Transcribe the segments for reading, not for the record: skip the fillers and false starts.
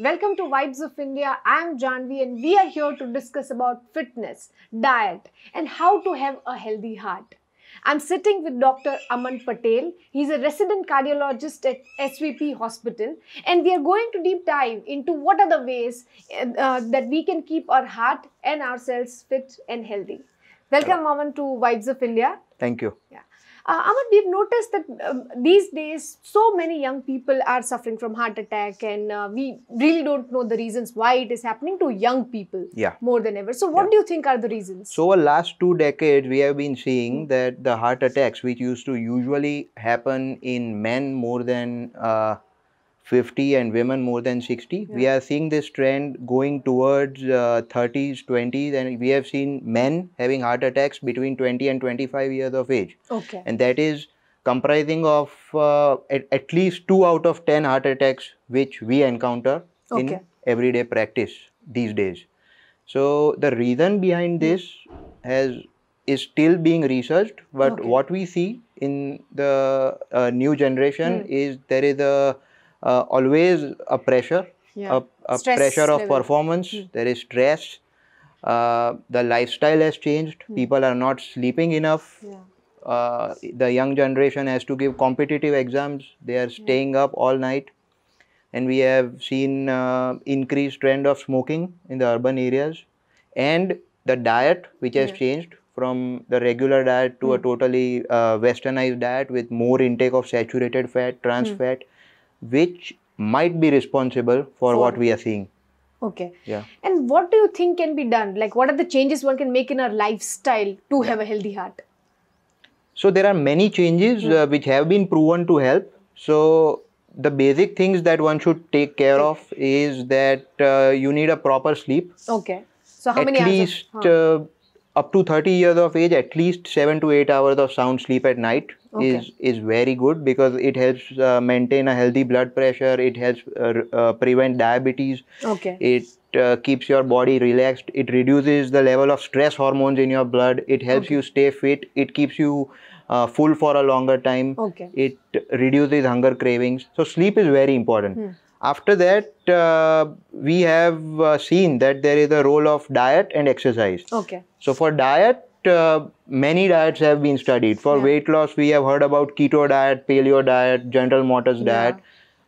Welcome to Vibes of India. I am Janvi and we are here to discuss about fitness, diet and how to have a healthy heart. I'm sitting with Dr. Aman Patel. He's a resident cardiologist at SVP Hospital and we are going to deep dive into what are the ways that we can keep our heart and ourselves fit and healthy. Welcome Aman to Vibes of India. Thank you. Yeah. Aman, we've noticed that these days so many young people are suffering from heart attack and we really don't know the reasons why it is happening to young people more than ever. So what do you think are the reasons? So over last 2 decades, we have been seeing that the heart attacks, which used to usually happen in men more than 50 and women more than 60, we are seeing this trend going towards 30s, 20s, and we have seen men having heart attacks between 20 and 25 years of age. Okay. And that is comprising of at least 2 out of 10 heart attacks which we encounter in everyday practice these days. So the reason behind this is still being researched, but what we see in the new generation is there is always a pressure, a pressure of performance, there is stress, the lifestyle has changed, people are not sleeping enough, the young generation has to give competitive exams, they are staying up all night, and we have seen increased trend of smoking in the urban areas, and the diet which has changed from the regular diet to a totally westernized diet with more intake of saturated fat, trans fat, which might be responsible for what we are seeing. Okay. Yeah. And what do you think can be done? Like what are the changes one can make in our lifestyle to have a healthy heart? So there are many changes which have been proven to help. So the basic things that one should take care of is that you need a proper sleep. Okay. So how many hours? At least up to 30 years of age, at least 7 to 8 hours of sound sleep at night is very good because it helps maintain a healthy blood pressure, it helps prevent diabetes, it keeps your body relaxed, it reduces the level of stress hormones in your blood, it helps you stay fit, it keeps you full for a longer time, it reduces hunger cravings. So sleep is very important. After that, we have seen that there is a role of diet and exercise. So for diet, many diets have been studied. For weight loss, we have heard about keto diet, paleo diet, General Motors diet.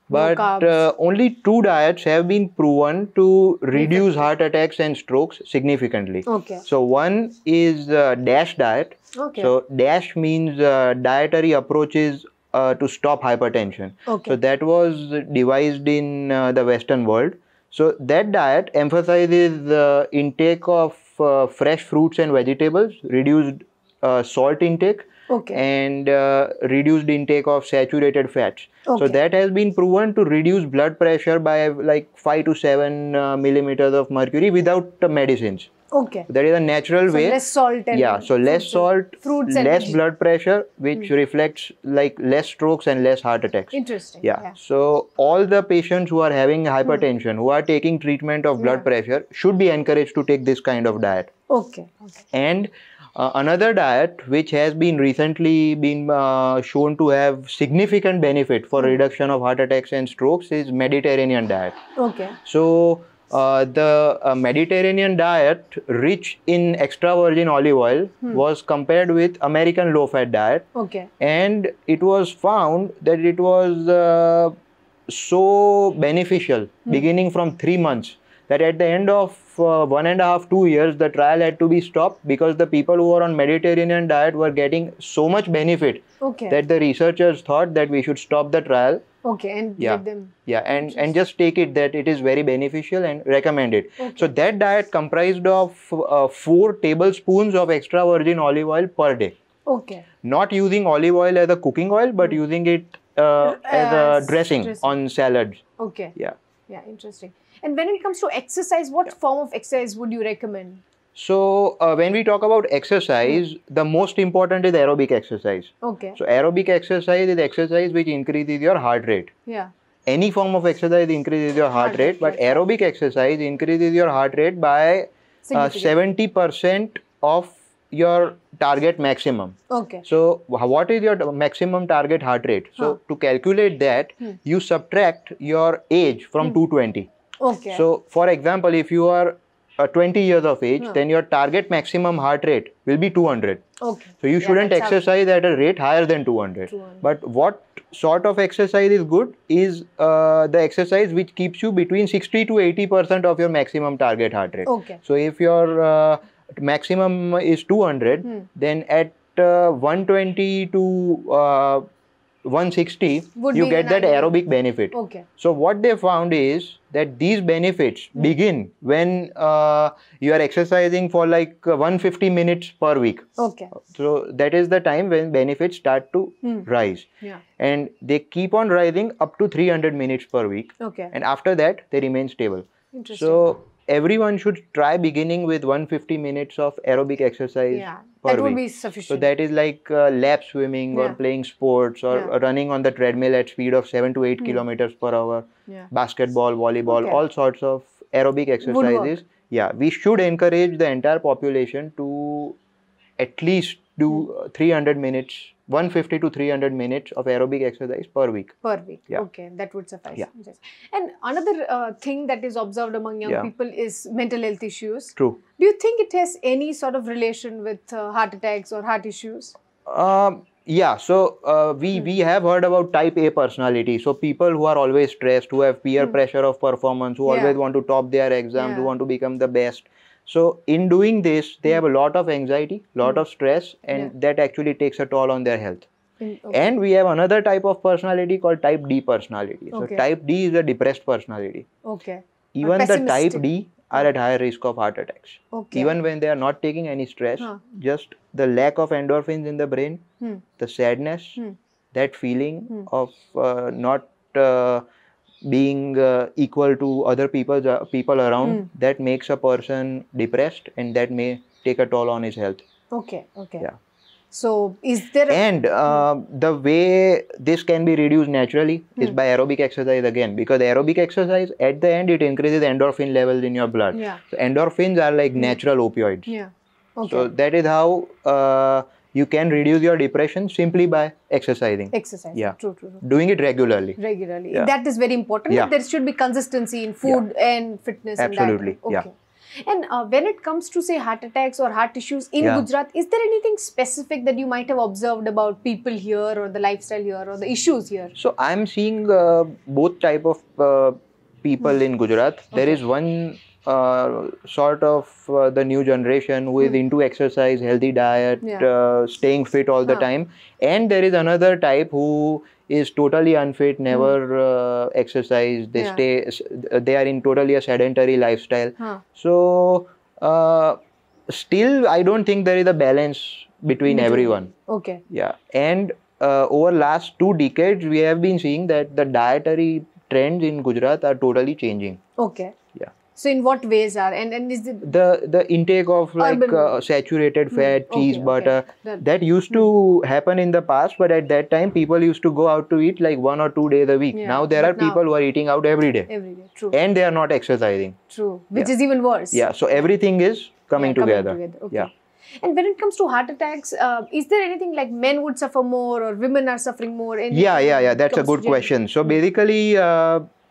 But only 2 diets have been proven to reduce heart attacks and strokes significantly. So one is DASH diet. So DASH means dietary approaches to stop hypertension. So that was devised in the Western world. So that diet emphasizes the intake of fresh fruits and vegetables, reduced salt intake, and reduced intake of saturated fats. So that has been proven to reduce blood pressure by like 5 to 7 millimeters of mercury without medicines. That is a natural way. Less salt and so less salt, fruits less and blood pressure, which reflects like less strokes and less heart attacks. Interesting. So all the patients who are having hypertension, who are taking treatment of blood pressure, should be encouraged to take this kind of diet. And another diet which has been recently shown to have significant benefit for reduction of heart attacks and strokes is Mediterranean diet. So the Mediterranean diet rich in extra virgin olive oil was compared with American low-fat diet, and it was found that it was so beneficial beginning from 3 months that at the end of 1.5 to 2 years the trial had to be stopped because the people who were on Mediterranean diet were getting so much benefit that the researchers thought that we should stop the trial. And let them. And just take it that it is very beneficial and recommend it. So that diet comprised of 4 tablespoons of extra virgin olive oil per day. Not using olive oil as a cooking oil, but using it as a dressing on salads. Yeah, interesting. And when it comes to exercise, what form of exercise would you recommend? So when we talk about exercise, the most important is aerobic exercise. So aerobic exercise is exercise which increases your heart rate. Any form of exercise increases your heart rate, but aerobic exercise increases your heart rate by 70% of your target maximum. So what is your maximum target heart rate? So to calculate that, you subtract your age from 220. Okay. So, for example, if you are 20 years of age, then your target maximum heart rate will be 200. Okay. So, you shouldn't exercise at a rate higher than 200. But what sort of exercise is good is the exercise which keeps you between 60 to 80% of your maximum target heart rate. Okay. So, if your maximum is 200, then at 120 to 160, you get that aerobic benefit. Okay. So what they found is that these benefits begin when you are exercising for like 150 minutes per week. Okay. So that is the time when benefits start to rise. Yeah. And they keep on rising up to 300 minutes per week. Okay. And after that, they remain stable. Interesting. So everyone should try beginning with 150 minutes of aerobic exercise per that would week. be sufficient. So that is like lap swimming or playing sports or running on the treadmill at speed of 7 to 8 kilometers per hour, basketball, volleyball, all sorts of aerobic exercises. Yeah, we should encourage the entire population to at least do 300 minutes, 150 to 300 minutes of aerobic exercise per week. Per week. Yeah. Okay, that would suffice. Yeah. Yes. And another thing that is observed among young people is mental health issues. True. Do you think it has any sort of relation with heart attacks or heart issues? Yeah, so we have heard about type A personality. So people who are always stressed, who have peer pressure of performance, who always want to top their exams, who want to become the best. So in doing this, they have a lot of anxiety, lot of stress, and that actually takes a toll on their health. And we have another type of personality called type D personality. So type D is a depressed personality. Okay. Even the type D are at higher risk of heart attacks. Okay. Even when they are not taking any stress, just the lack of endorphins in the brain, the sadness, that feeling of not being equal to other people around, that makes a person depressed, and that may take a toll on his health. Okay. Okay. Yeah. So is there and the way this can be reduced naturally is by aerobic exercise again, because aerobic exercise at the end it increases endorphin levels in your blood. So endorphins are like natural opioids. So that is how you can reduce your depression simply by exercising. True. Doing it regularly. That is very important. There should be consistency in food and fitness. Absolutely. And diet. And when it comes to say heart attacks or heart issues in Gujarat, is there anything specific that you might have observed about people here or the lifestyle here or the issues here? So I'm seeing both type of people in Gujarat. There is one sort of the new generation who is into exercise, healthy diet, staying fit all the time. And there is another type who is totally unfit, never exercise. They are in totally a sedentary lifestyle. So still I don't think there is a balance between everyone. And over last 2 decades we have been seeing that the dietary trends in Gujarat are totally changing. So in what ways are, and is it the intake of like saturated fat, cheese, butter, that used to happen in the past, but at that time people used to go out to eat like 1 or 2 days a week. Now there are people who are eating out every day. True. And they are not exercising. True. Which is even worse. So everything is coming together. And when it comes to heart attacks, is there anything like men would suffer more or women are suffering more? That's a good question. So basically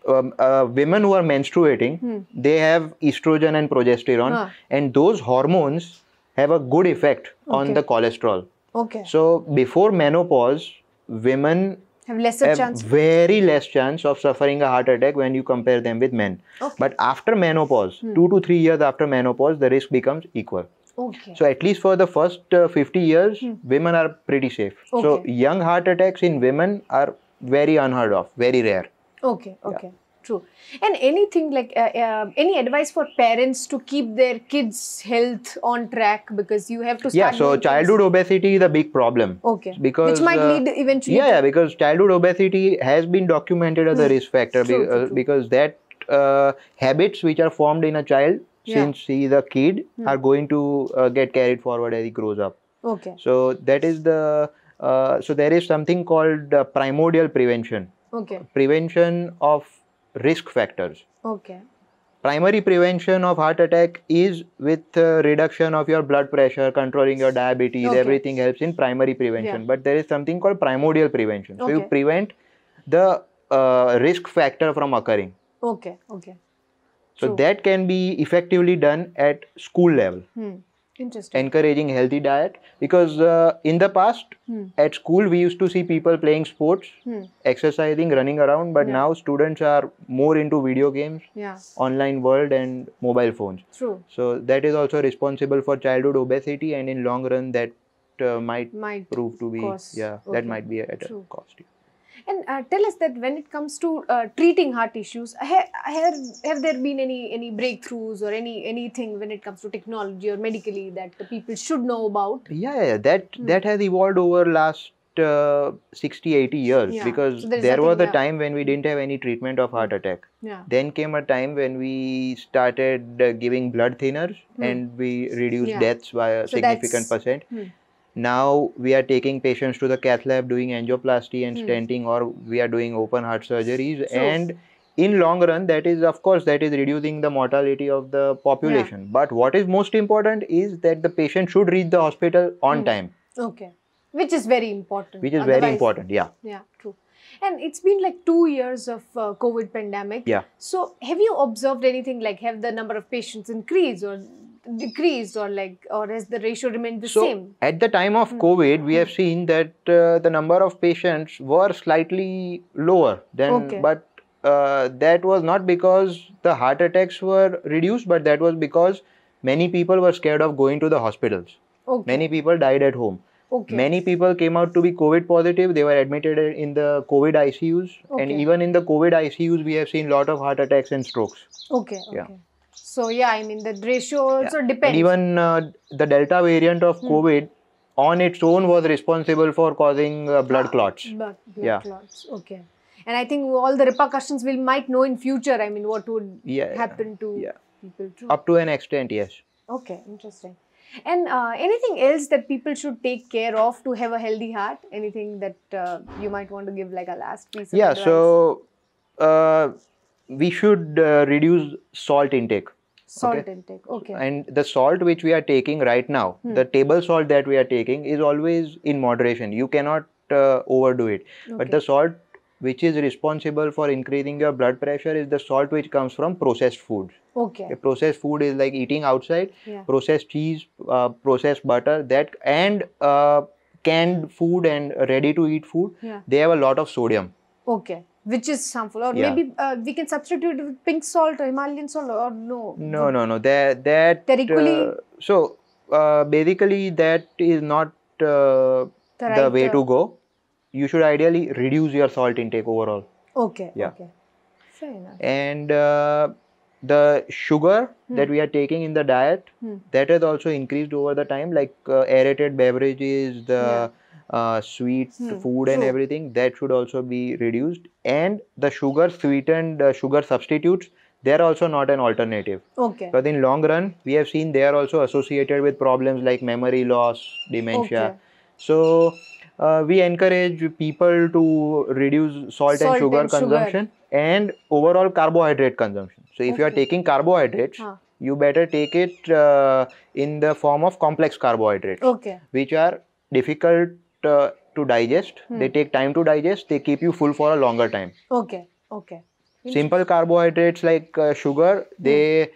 women who are menstruating, they have estrogen and progesterone, and those hormones have a good effect on the cholesterol. So before menopause, women have very less chance of suffering a heart attack when you compare them with men. But after menopause, 2 to 3 years after menopause, the risk becomes equal. So at least for the first 50 years, women are pretty safe. So young heart attacks in women are very unheard of, very rare. True. And anything like any advice for parents to keep their kids' health on track, because you have to start so childhood obesity is a big problem. Because which might lead eventually because childhood obesity has been documented as a risk factor. Because that habits which are formed in a child since he is a kid are going to get carried forward as he grows up. So that is the so there is something called primordial prevention. Prevention of risk factors. Primary prevention of heart attack is with reduction of your blood pressure, controlling your diabetes, everything helps in primary prevention. But there is something called primordial prevention. So you prevent the risk factor from occurring. So that can be effectively done at school level. Interesting. Encouraging healthy diet, because in the past at school we used to see people playing sports, exercising, running around, but now students are more into video games, online world and mobile phones. True. So that is also responsible for childhood obesity, and in long run that might prove to be that might be at a cost. And tell us that when it comes to treating heart issues, have there been any breakthroughs or anything when it comes to technology or medically that the people should know about? That has evolved over last 60-80 years, because So there was a time when we didn't have any treatment of heart attack. Then came a time when we started giving blood thinners and we reduced deaths by a significant percent. Now we are taking patients to the cath lab, doing angioplasty and stenting, or we are doing open heart surgeries. And in long run, that is reducing the mortality of the population. But what is most important is that the patient should reach the hospital on time. Okay. Which is very important. Very important, Yeah, true. And it's been like 2 years of COVID pandemic. So have you observed anything, like have the number of patients increased or decreased, or has the ratio remained the same? At the time of COVID, we have seen that the number of patients were slightly lower than, but that was not because the heart attacks were reduced, but that was because many people were scared of going to the hospitals. Many people died at home. Many people came out to be COVID positive. They were admitted in the COVID ICUs. And even in the COVID ICUs, we have seen a lot of heart attacks and strokes. So I mean the ratio also depends. And even the Delta variant of COVID on its own was responsible for causing blood clots. Blood clots. Okay. And I think all the repercussions we might know in future. I mean, what would happen to people too. Up to an extent, yes. Okay, interesting. And anything else that people should take care of to have a healthy heart? Anything that you might want to give like a last piece of advice? So we should reduce salt intake. Salt intake, And the salt which we are taking right now, the table salt that we are taking is always in moderation. You cannot overdo it. But the salt which is responsible for increasing your blood pressure is the salt which comes from processed foods. Processed food is like eating outside, processed cheese, processed butter, and canned food and ready to eat food. They have a lot of sodium. Which is harmful, or maybe we can substitute it with pink salt or Himalayan salt, or no? No. They're equally. So basically, that is not the way to go. You should ideally reduce your salt intake overall. Okay. Fair enough. And the sugar that we are taking in the diet, that has also increased over the time, like aerated beverages, the sweet food and everything, that should also be reduced. And the sugar sweetened sugar substitutes, they are also not an alternative. But in long run, we have seen they are also associated with problems like memory loss, dementia. So we encourage people to reduce salt and sugar consumption and overall carbohydrate consumption. So if you are taking carbohydrates, you better take it in the form of complex carbohydrates, which are difficult to digest. They take time to digest. They keep you full for a longer time. Simple carbohydrates like sugar, they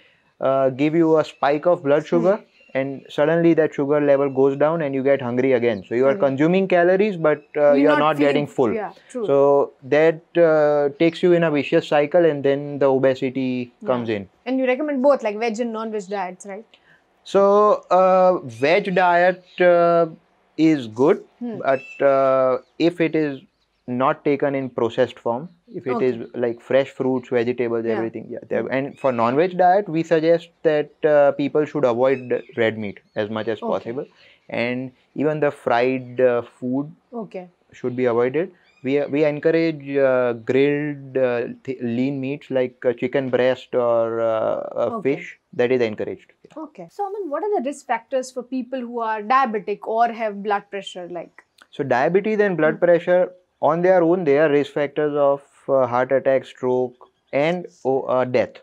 give you a spike of blood sugar, and suddenly that sugar level goes down and you get hungry again. So you are consuming calories, but you are not getting full. So that takes you in a vicious cycle, and then the obesity comes in. And you recommend both, like veg and non-veg diets, right? So veg diet is good, but if it is not taken in processed form, if it is like fresh fruits, vegetables, everything, and for non-veg diet, we suggest that people should avoid red meat as much as possible, and even the fried food should be avoided. We encourage grilled lean meats like chicken breast or fish. That is encouraged. So Aman, what are the risk factors for people who are diabetic or have blood pressure? So diabetes and blood pressure on their own, they are risk factors of heart attack, stroke, and death.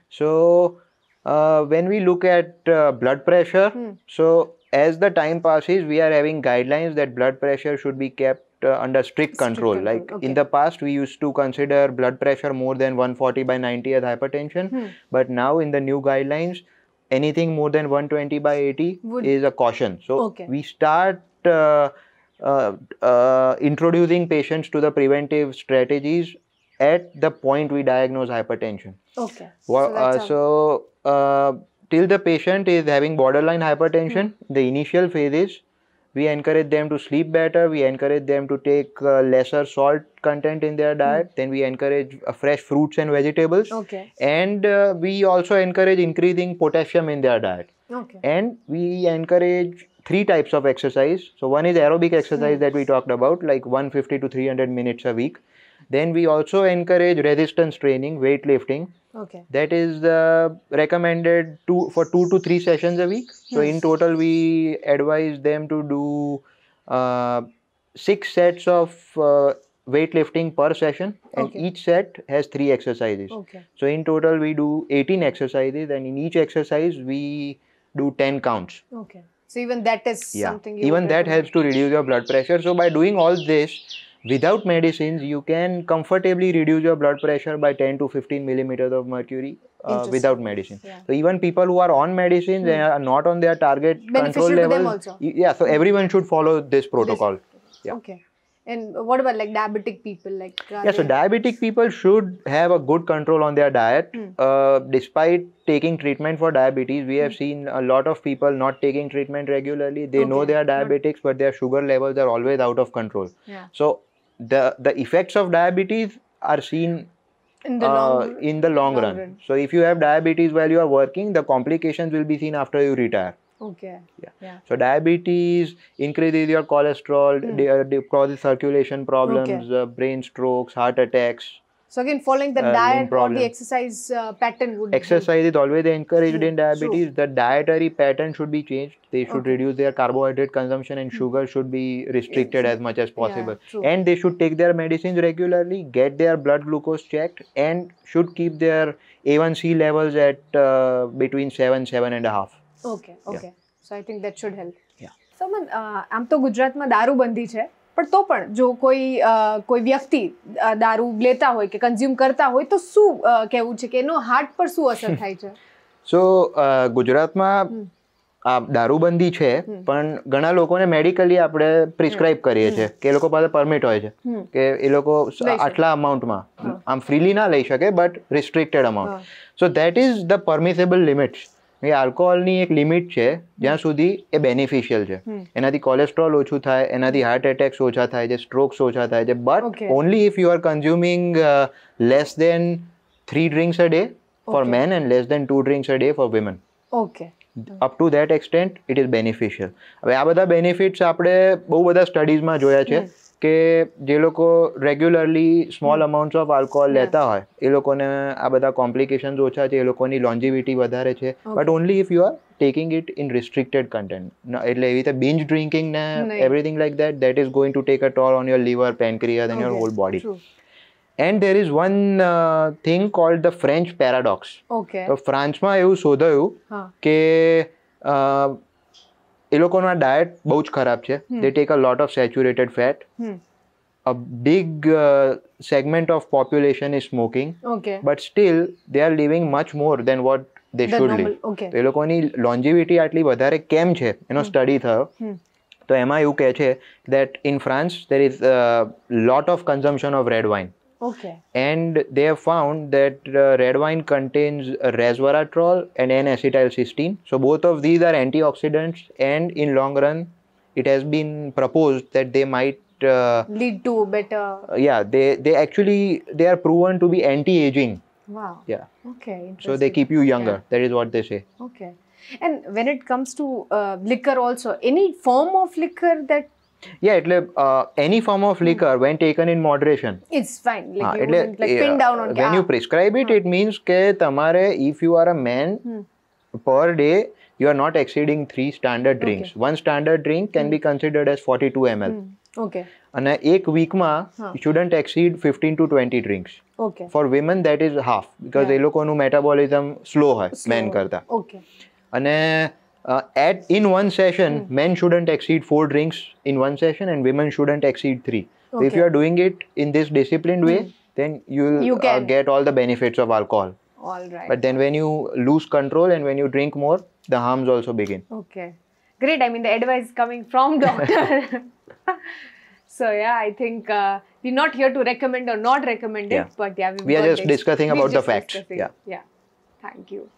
So when we look at blood pressure, so as the time passes, we are having guidelines that blood pressure should be kept under strict control. Like in the past, we used to consider blood pressure more than 140/90 as hypertension, but now in the new guidelines, anything more than 120/80 is a caution. So we start introducing patients to the preventive strategies at the point we diagnose hypertension. Till the patient is having borderline hypertension, the initial phases, we encourage them to sleep better, we encourage them to take lesser salt content in their diet, then we encourage fresh fruits and vegetables, and we also encourage increasing potassium in their diet. And we encourage 3 types of exercise. So one is aerobic exercise that we talked about, like 150 to 300 minutes a week. Then we also encourage resistance training, weightlifting. That is recommended for 2 to 3 sessions a week. So in total, we advise them to do 6 sets of weightlifting per session, and each set has 3 exercises. So in total, we do 18 exercises, and in each exercise, we do 10 counts. So even that is something you even that helps to reduce your blood pressure. So by doing all this, without medicines, you can comfortably reduce your blood pressure by 10 to 15 millimeters of mercury without medicine. So even people who are on medicines and are not on their target control level, so everyone should follow this protocol. And what about like diabetic people? So diabetic people should have a good control on their diet. Despite taking treatment for diabetes, we have seen a lot of people not taking treatment regularly. They know they are diabetics, but their sugar levels are always out of control. So the effects of diabetes are seen in the long run. So if you have diabetes while you are working, the complications will be seen after you retire. So diabetes increases your cholesterol, causes circulation problems, brain strokes, heart attacks. So again, following the diet or the exercise pattern would Exercise is always encouraged in diabetes. The dietary pattern should be changed. They should reduce their carbohydrate consumption, and sugar should be restricted as much as possible. And they should take their medicines regularly, get their blood glucose checked, and should keep their A1C levels at between 7.5. So I think that should help. So આમ તો ગુજરાતમાં દારૂબંધી છે, પણ તો પણ જો કોઈ વ્યક્તિ દારૂ લેતા હોય કે કન્ઝ્યુમ કરતા હોય તો શું કહેવું છે કે એનો હાર્ટ પર શું અસર થાય છે? સો ગુજરાતમાં આ દારૂબંધી છે, પણ ઘણા લોકોને મેડિકલી આપણે પ્રિસ્ક્રાઇબ કરીએ છીએ કે એ લોકો પાસે પરમિટ હોય છે કે એ લોકો આટલા અમાઉન્ટમાં આમ ફ્રીલી ના લઈ શકે, but restricted amount. So that is the permissible limits. એ આલ્કોહોલની એક લિમિટ છે જ્યાં સુધી એ બેનિફિશિયલ છે. એનાથી કોલેસ્ટ્રોલ ઓછું થાય, એનાથી હાર્ટ એટેક્સ ઓછા થાય છે, સ્ટ્રોક્સ ઓછા થાય છે, but only if you are consuming less than 3 drinks a day for men and less than 2 drinks a day for women. Up to that extent it is beneficial. હવે આ બધા benefits આપણે બહુ બધા સ્ટડીઝમાં જોયા છે કે જે લોકો રેગ્યુલરલી સ્મોલ અમાઉન્ટ્સ ઓફ આલ્કોહોલ લેતા હોય એ લોકોને આ બધા કોમ્પ્લિકેશન્સ ઓછા છે, એ લોકોની લોન્જિવિટી વધારે છે, but only if you are taking it in restricted content. એટલે એવી રીતે બિંજ ડ્રિંકિંગ ને everything like that is going to take a toll on your liver, pancreas and your whole body. And there is one thing called the French paradox. તો ફ્રાન્સમાં એવું શોધાયું કે એ લોકોનો diet બહુ જ ખરાબ છે. They take a lot of saturated fat. A big segment of population is smoking, but still they are living much more than what they should live. તો એ લોકોની longevity આટલી વધારે કેમ છે એનો સ્ટડી થયો. તો એમાં એવું કહે છે that in France there is a lot of consumption of red wine. And they have found that red wine contains resveratrol and N-acetylcysteine. So both of these are antioxidants, and in long run, it has been proposed that they might lead to better. They are proven to be anti-aging. Wow. So they keep you younger. That is what they say. And when it comes to liquor also, any form of liquor that એટલે any form of liquor when taken in moderation, it's fine. Like you wouldn't like pin down on when you prescribe it, it means કે તમારે if you are a man per day you are not exceeding 3 standard drinks. One standard drink can be considered as 42 ml. અને એક વીકમાં you shouldn't exceed 15 to 20 drinks. For women that is half, because એ લોકોનું metabolism slow હોય men કરતા. અને in one session men shouldn't exceed 4 drinks in one session and women shouldn't exceed 3. So if you are doing it in this disciplined way, then you can get all the benefits of alcohol. All right. But then when you lose control and when you drink more, the harms also begin. Okay. Great. I mean, the advice coming from doctor. So yeah, I think we're not here to recommend or not recommend it, but yeah, we are just discussing about the facts. Yeah. Thank you.